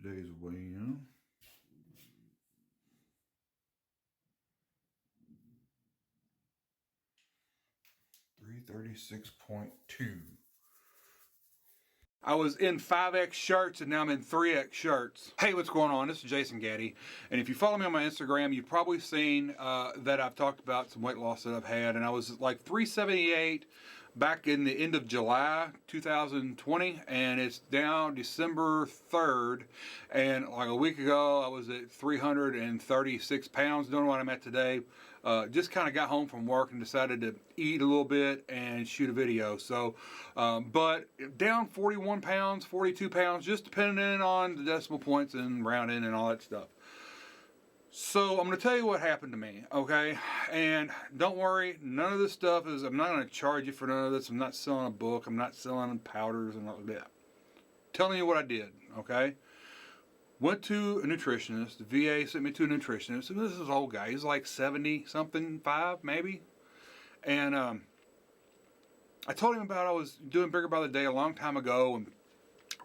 Today's weigh-in. $336.2. I was in 5X shirts and now I'm in 3X shirts. Hey, what's going on? This is Jason Gaddy. And if you follow me on my Instagram, you've probably seen that I've talked about some weight loss that I've had. And I was like 378 back in the end of July 2020. And it's now December 3rd. And like a week ago, I was at 336 pounds. Don't know what I'm at today. Just kind of got home from work and decided to eat a little bit and shoot a video. So, but down 41 pounds, 42 pounds, just depending on the decimal points and rounding and all that stuff. So I'm going to tell you what happened to me, okay? And don't worry, none of this stuff is, I'm not going to charge you for none of this. I'm not selling a book. I'm not selling powders and all that. Telling you what I did, okay? Went to a nutritionist. The VA sent me to a nutritionist. And this is an old guy. He's like 70 something, 5 maybe. And I told him about I was doing Bigger by the Day a long time ago,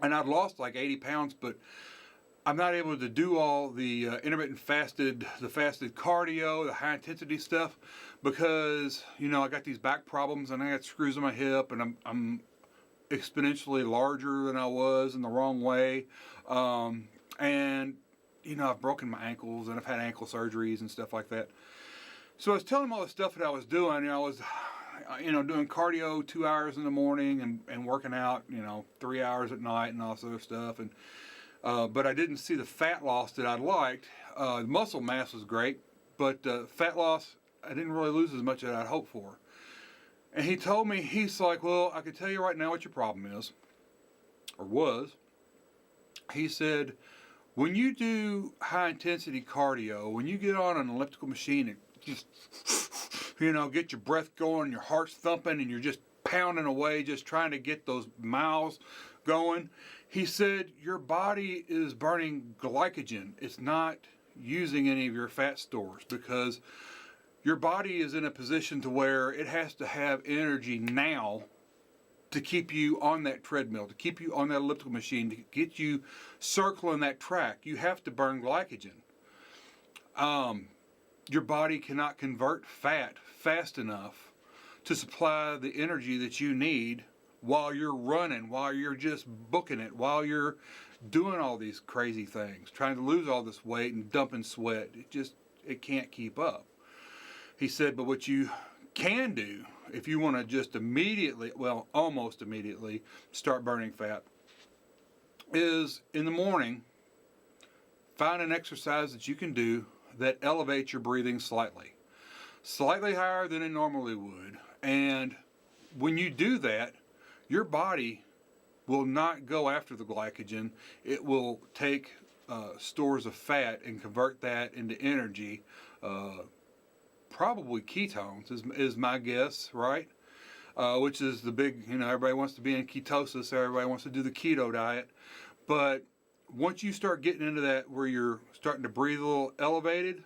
and I'd lost like 80 pounds, but I'm not able to do all the intermittent fasted cardio, the high intensity stuff, because you know I got these back problems and I got screws in my hip, and I'm exponentially larger than I was in the wrong way, and you know I've broken my ankles and I've had ankle surgeries and stuff like that. So I was telling him all the stuff that I was doing. You know, I was doing cardio 2 hours in the morning and working out 3 hours at night and all this other stuff, and but I didn't see the fat loss that I'd liked. The muscle mass was great, but fat loss, I didn't really lose as much as I'd hoped for. And he told me, he's like, well, I can tell you right now what your problem is, or was. He said, when you do high intensity cardio, when you get on an elliptical machine and just, get your breath going, your heart's thumping, and you're just pounding away, just trying to get those miles going. He said your body is burning glycogen. It's not using any of your fat stores because your body is in a position to where it has to have energy now to keep you on that treadmill, to keep you on that elliptical machine, to get you circling that track. You have to burn glycogen. Your body cannot convert fat fast enough to supply the energy that you need while you're running, while you're just booking it, while you're doing all these crazy things, trying to lose all this weight and dumping sweat. It can't keep up. He said, but what you can do if you want to just immediately, well, almost immediately start burning fat is in the morning, find an exercise that you can do that elevates your breathing slightly higher than it normally would. And when you do that, your body will not go after the glycogen. It will take stores of fat and convert that into energy, probably ketones is my guess, right? Which is the big, everybody wants to be in ketosis, everybody wants to do the keto diet. But once you start getting into that where you're starting to breathe a little elevated,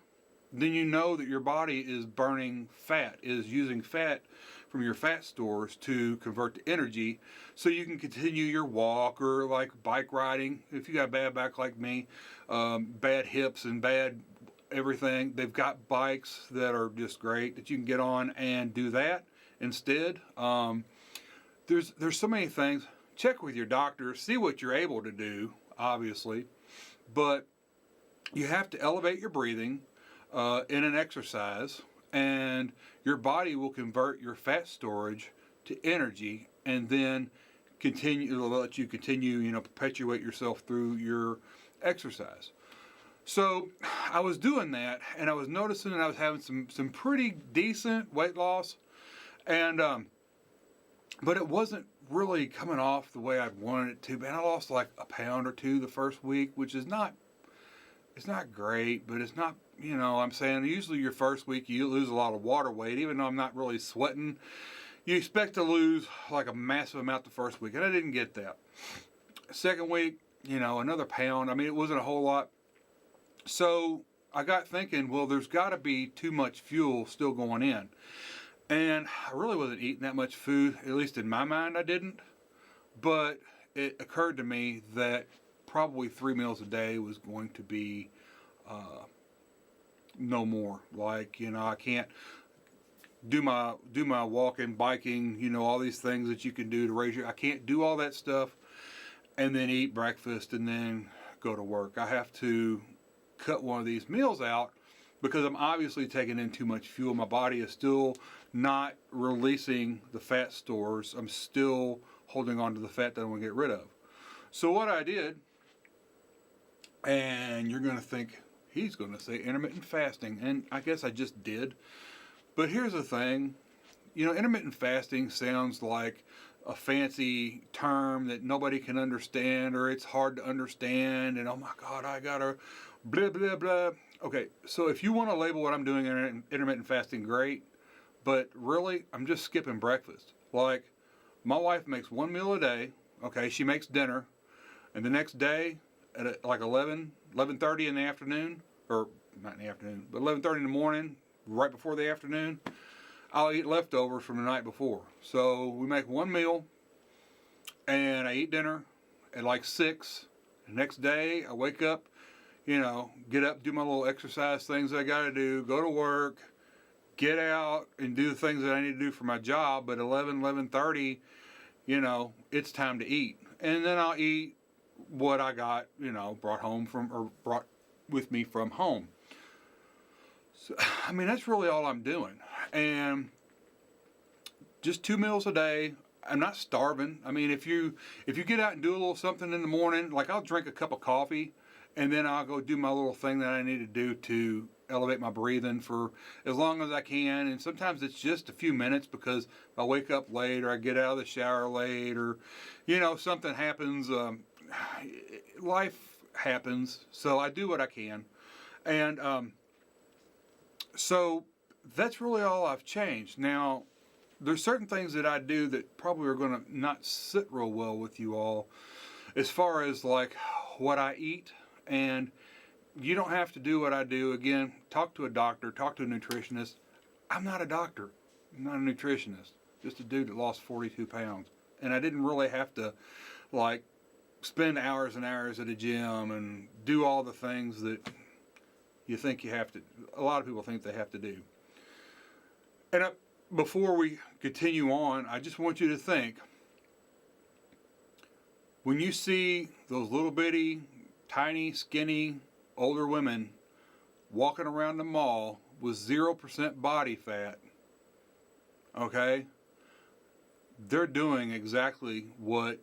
then you know that your body is burning fat, is using fat from your fat stores to convert to energy so you can continue your walk or like bike riding. If you got a bad back like me, bad hips and bad everything, they've got bikes that are just great that you can get on and do that instead. There's so many things. Check with your doctor, see what you're able to do, obviously, but you have to elevate your breathing in an exercise, and your body will convert your fat storage to energy and then let you continue, perpetuate yourself through your exercise. So I was doing that, and I was noticing that I was having some pretty decent weight loss, and but it wasn't really coming off the way I'd wanted it to. Man, I lost like a pound or two the first week, which is it's not great, but it's not, I'm saying usually your first week you lose a lot of water weight, even though I'm not really sweating. You expect to lose like a massive amount the first week, and I didn't get that. Second week, another pound. I mean, it wasn't a whole lot. So I got thinking, well, there's got to be too much fuel still going in. And I really wasn't eating that much food, at least in my mind I didn't. But it occurred to me that probably 3 meals a day was going to be no more. Like, you know, I can't do my walking, biking, you know, all these things that you can do to raise your. I can't do all that stuff and then eat breakfast and then go to work. I have to cut one of these meals out because I'm obviously taking in too much fuel. My body is still not releasing the fat stores. I'm still holding on to the fat that I want to get rid of. So what I did, and you're going to think he's going to say intermittent fasting, and I guess I just did. But here's the thing, you know, intermittent fasting sounds like a fancy term that nobody can understand, or it's hard to understand, and oh my God, I gotta blah, blah, blah. Okay, so if you want to label what I'm doing in intermittent fasting, great, but really, I'm just skipping breakfast. Like, my wife makes one meal a day, okay, she makes dinner, and the next day, at like 11:30 in the afternoon, or not in the afternoon, but 11:30 in the morning, right before the afternoon, I'll eat leftovers from the night before. So we make one meal, and I eat dinner at like 6. The next day, I wake up, you know, get up, do my little exercise things that I got to do, go to work, get out and do the things that I need to do for my job. But 11:30, you know, it's time to eat. And then I'll eat what I got, you know, brought with me from home. So, I mean, that's really all I'm doing. And just 2 meals a day. I'm not starving. I mean, if you get out and do a little something in the morning, like I'll drink a cup of coffee, and then I'll go do my little thing that I need to do to elevate my breathing for as long as I can. And sometimes it's just a few minutes because I wake up late, or I get out of the shower late, or, you know, something happens. Life happens. So I do what I can. And so that's really all I've changed. Now, there's certain things that I do that probably are going to not sit real well with you all as far as like what I eat. And you don't have to do what I do. Again, talk to a doctor, talk to a nutritionist. I'm not a doctor. I'm not a nutritionist. Just a dude that lost 42 pounds. And I didn't really have to like spend hours and hours at a gym and do all the things that you think you have to. A lot of people think they have to do. And before we continue on, I just want you to think, when you see those little bitty, tiny, skinny, older women walking around the mall with 0% body fat, okay, they're doing exactly what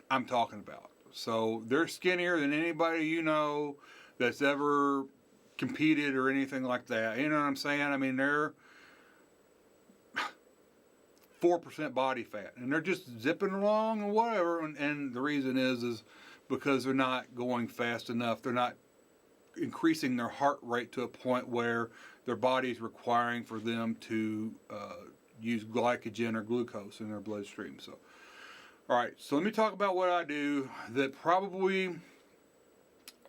I'm talking about. So they're skinnier than anybody you know that's ever competed or anything like that. You know what I'm saying? I mean, they're 4% body fat, and they're just zipping along and whatever. And the reason is because they're not going fast enough. They're not increasing their heart rate to a point where their body's requiring for them to use glycogen or glucose in their bloodstream. So, all right. So let me talk about what I do that probably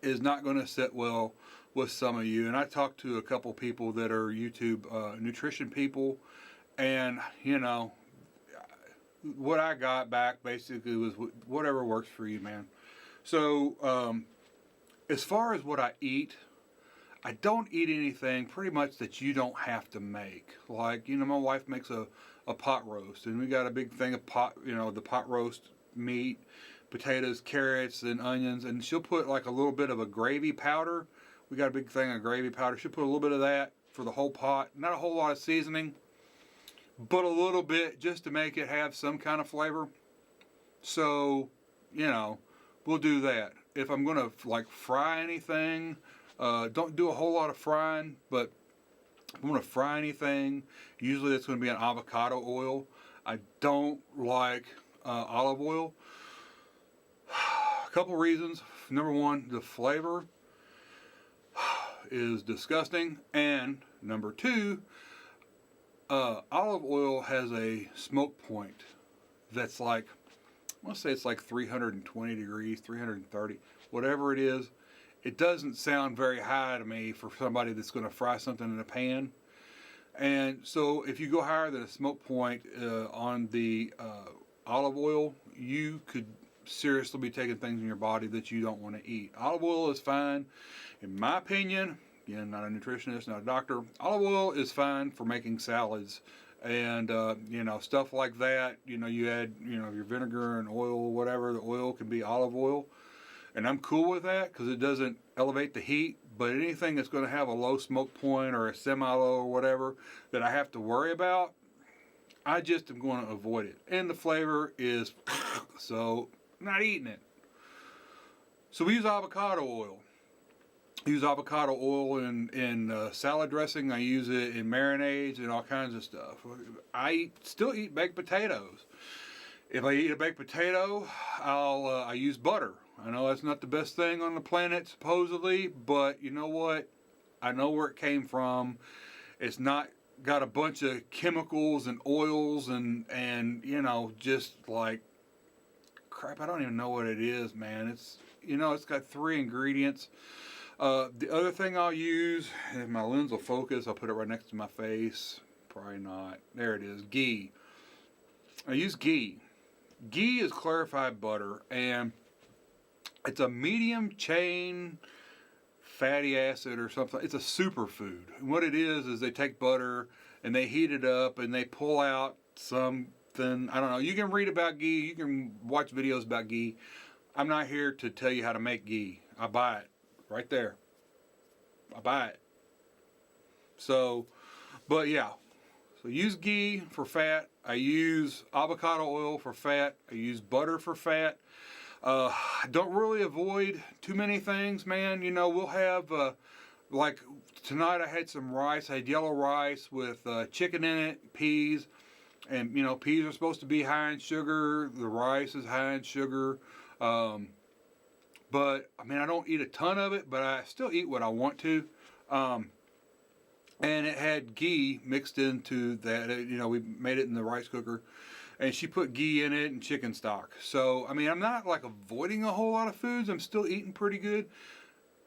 is not going to sit well with some of you. And I talked to a couple people that are YouTube nutrition people, and you know, what I got back basically was whatever works for you, man. So as far as what I eat, I don't eat anything pretty much that you don't have to make. Like, you know, my wife makes a pot roast, and we got a big thing of the pot roast meat, potatoes, carrots, and onions, and she'll put like a little bit of a gravy powder. We got a big thing of gravy powder. She'll put a little bit of that for the whole pot. Not a whole lot of seasoning, but a little bit just to make it have some kind of flavor. So, you know, we'll do that. If I'm going to like fry anything, don't do a whole lot of frying, but if I'm going to fry anything, usually it's going to be an avocado oil. I don't like olive oil. A couple reasons. Number one, the flavor is disgusting. And number two, olive oil has a smoke point that's like, I want to say it's like 320 degrees, 330, whatever it is. It doesn't sound very high to me for somebody that's going to fry something in a pan. And so if you go higher than a smoke point on the olive oil, you could seriously be taking things in your body that you don't want to eat. Olive oil is fine, in my opinion. Again, not a nutritionist, not a doctor. Olive oil is fine for making salads and stuff like that. You add your vinegar and oil, whatever. The oil can be olive oil, and I'm cool with that because it doesn't elevate the heat. But anything that's going to have a low smoke point or a semi-low or whatever that I have to worry about, I just am going to avoid it. And the flavor is so I'm not eating it. So we use avocado oil. I use avocado oil in salad dressing. I use it in marinades and all kinds of stuff. I still eat baked potatoes. If I eat a baked potato, I use butter. I know that's not the best thing on the planet, supposedly, but you know what? I know where it came from. It's not got a bunch of chemicals and oils and just like crap. I don't even know what it is, man. It's got 3 ingredients. The other thing I'll use, if my lens will focus, I'll put it right next to my face. Probably not. There it is. Ghee. I use ghee. Ghee is clarified butter, and it's a medium chain fatty acid or something. It's a superfood. And what it is they take butter and they heat it up and they pull out something. I don't know. You can read about ghee. You can watch videos about ghee. I'm not here to tell you how to make ghee. I buy it right there. I buy it. So, but yeah. So use ghee for fat. I use avocado oil for fat. I use butter for fat. I don't really avoid too many things, man. We'll have, like tonight I had some rice. I had yellow rice with chicken in it, peas. And, peas are supposed to be high in sugar. The rice is high in sugar. But, I don't eat a ton of it, but I still eat what I want to. And it had ghee mixed into that. We made it in the rice cooker. And she put ghee in it and chicken stock. So, I'm not like avoiding a whole lot of foods. I'm still eating pretty good.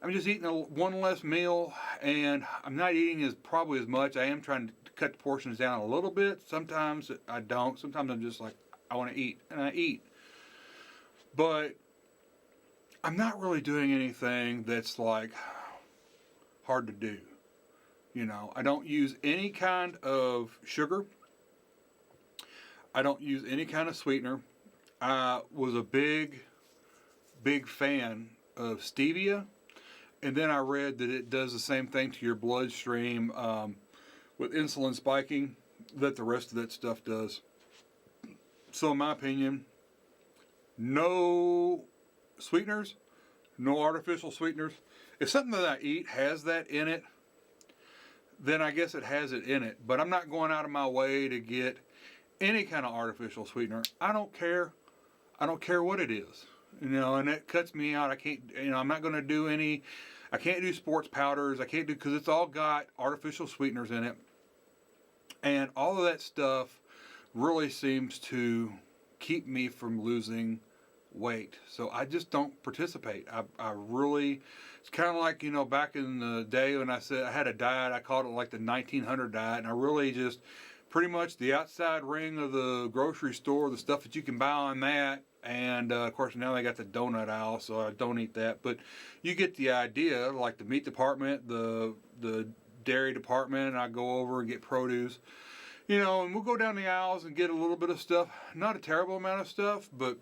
I'm just eating one less meal. And I'm not eating probably as much. I am trying to cut the portions down a little bit. Sometimes I don't. Sometimes I'm just like, I want to eat. And I eat. But I'm not really doing anything that's like hard to do. I don't use any kind of sugar. I don't use any kind of sweetener. I was a big fan of stevia. And then I read that it does the same thing to your bloodstream with insulin spiking that the rest of that stuff does. So in my opinion, no sweeteners, no artificial sweeteners. If something that I eat has that in it, then I guess it has it in it. But I'm not going out of my way to get any kind of artificial sweetener. I don't care. I don't care what it is. And it cuts me out. I can't, I'm not going to do I can't do sports powders. I can't do, because it's all got artificial sweeteners in it. And all of that stuff really seems to keep me from losing weight. So I just don't participate. I really, it's kind of like, back in the day when I said I had a diet, I called it like the 1900 diet. And I really just, pretty much the outside ring of the grocery store, the stuff that you can buy on that. And of course now they got the donut aisle, so I don't eat that. But you get the idea, like the meat department, the dairy department, I go over and get produce. And we'll go down the aisles and get a little bit of stuff. Not a terrible amount of stuff, but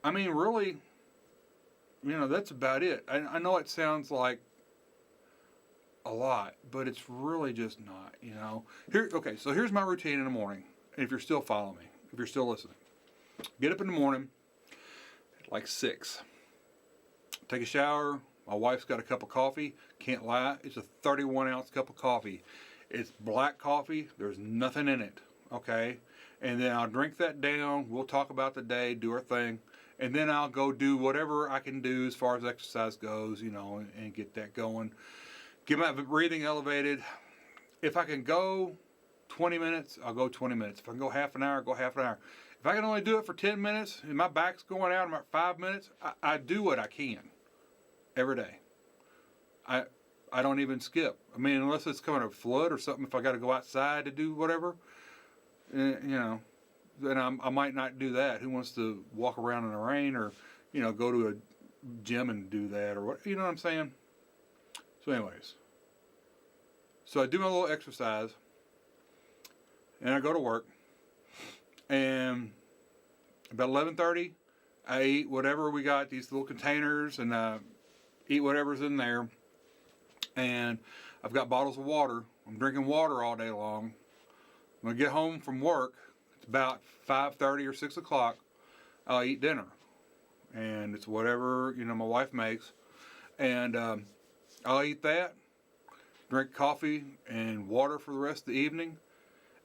really, that's about it. I know it sounds like a lot, but it's really just not, Okay, so here's my routine in the morning. If you're still following me, if you're still listening. Get up in the morning at like 6. Take a shower. My wife's got a cup of coffee. Can't lie, it's a 31-ounce cup of coffee. It's black coffee. There's nothing in it, okay? And then I'll drink that down. We'll talk about the day, do our thing. And then I'll go do whatever I can do as far as exercise goes, and get that going. Get my breathing elevated. If I can go 20 minutes, I'll go 20 minutes. If I can go half an hour, I'll go half an hour. If I can only do it for 10 minutes and my back's going out in about 5 minutes, I do what I can every day. I don't even skip. Unless it's coming a flood or something, if I got to go outside to do whatever, then I might not do that. Who wants to walk around in the rain or, go to a gym and do that or what? You know what I'm saying? So anyways, so I do my little exercise and I go to work, and about 11:30, I eat whatever we got, these little containers, and eat whatever's in there. And I've got bottles of water. I'm drinking water all day long. When I get home from work, it's about 5:30 or 6 o'clock, I'll eat dinner. And it's whatever, my wife makes. And I'll eat that, drink coffee and water for the rest of the evening.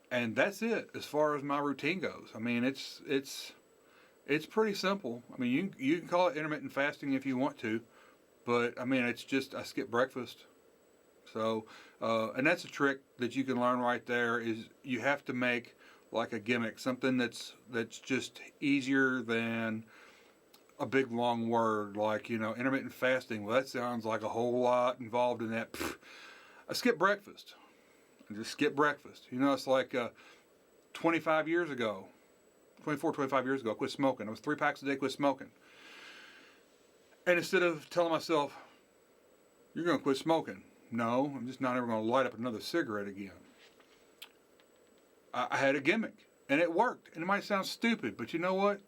And that's it as far as my routine goes. I mean, it's pretty simple. I mean, you can call it intermittent fasting if you want to. But, I mean, it's just I skip breakfast. So, and that's a trick that you can learn right there, is you have to make like a gimmick, something that's just easier than a big long word like, intermittent fasting. Well, that sounds like a whole lot involved in that. Pfft. I skip breakfast. I just skip breakfast. It's like 25 years ago, I quit smoking. I was 3 packs a day, quit smoking. And instead of telling myself, you're going to quit smoking, no, I'm just not ever going to light up another cigarette again. I had a gimmick, and it worked. And it might sound stupid, but you know what?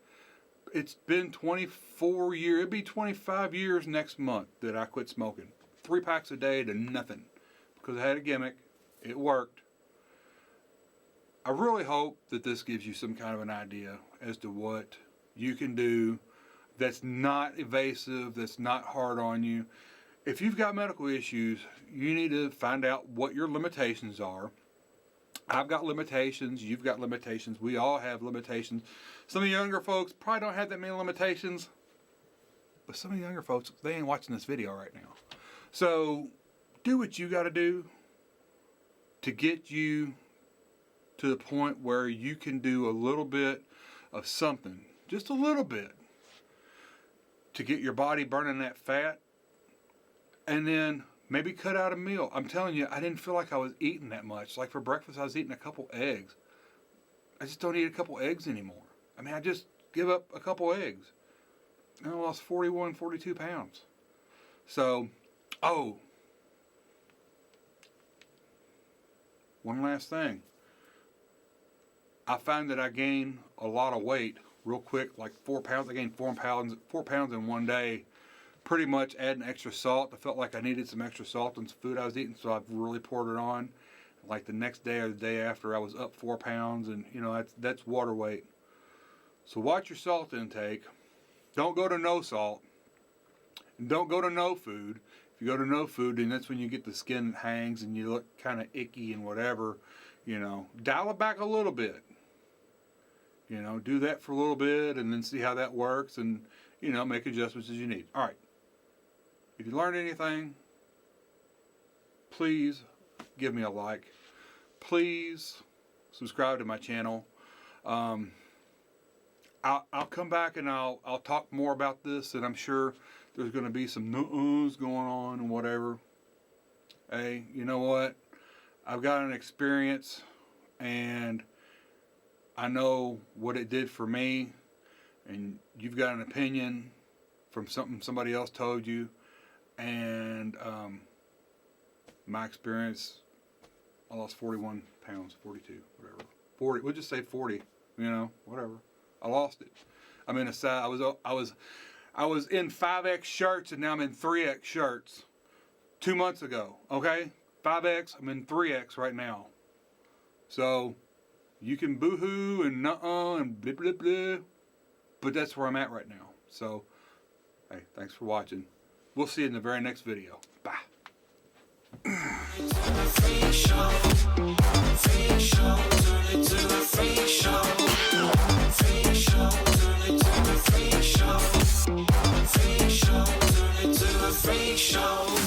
It's been 24 years, it'll be 25 years next month that I quit smoking. 3 packs a day to nothing. Because I had a gimmick. It worked. I really hope that this gives you some kind of an idea as to what you can do that's not evasive, that's not hard on you. If you've got medical issues, you need to find out what your limitations are. I've got limitations, you've got limitations, we all have limitations. Some of the younger folks probably don't have that many limitations, but some of the younger folks, they ain't watching this video right now. So do what you got to do to get you to the point where you can do a little bit of something, just a little bit, to get your body burning that fat, and then maybe cut out a meal. I'm telling you, I didn't feel like I was eating that much. Like for breakfast, I was eating a couple eggs. I just don't eat a couple eggs anymore. I mean, I just give up a couple eggs. And I lost 41, 42 pounds. So, one last thing. I found that I gained a lot of weight real quick, like 4 pounds. I gained 4 pounds in one day. Pretty much adding extra salt. I felt like I needed some extra salt on some food I was eating, so I've really poured it on. Like the next day or the day after, I was up 4 pounds, and that's water weight. So watch your salt intake. Don't go to no salt. And don't go to no food. If you go to no food, then that's when you get the skin that hangs and you look kind of icky and whatever. Dial it back a little bit. Do that for a little bit and then see how that works, and make adjustments as you need. All right. If you learned anything, please give me a like. Please subscribe to my channel. I'll come back and I'll talk more about this, and I'm sure there's going to be some nuh-uhs going on and whatever. Hey, you know what? I've got an experience, and I know what it did for me, and you've got an opinion from something somebody else told you. And my experience, I lost 41 pounds, 42, whatever. 40, we'll just say 40, whatever. I lost it. I'm in a size, I was in 5X shirts, and now I'm in 3X shirts 2 months ago, okay? 5X, I'm in 3X right now. So, you can boo-hoo and nuh-uh and blah, blah, blah, but that's where I'm at right now. So, hey, thanks for watching. We'll see you in the very next video. Bye. Freak show.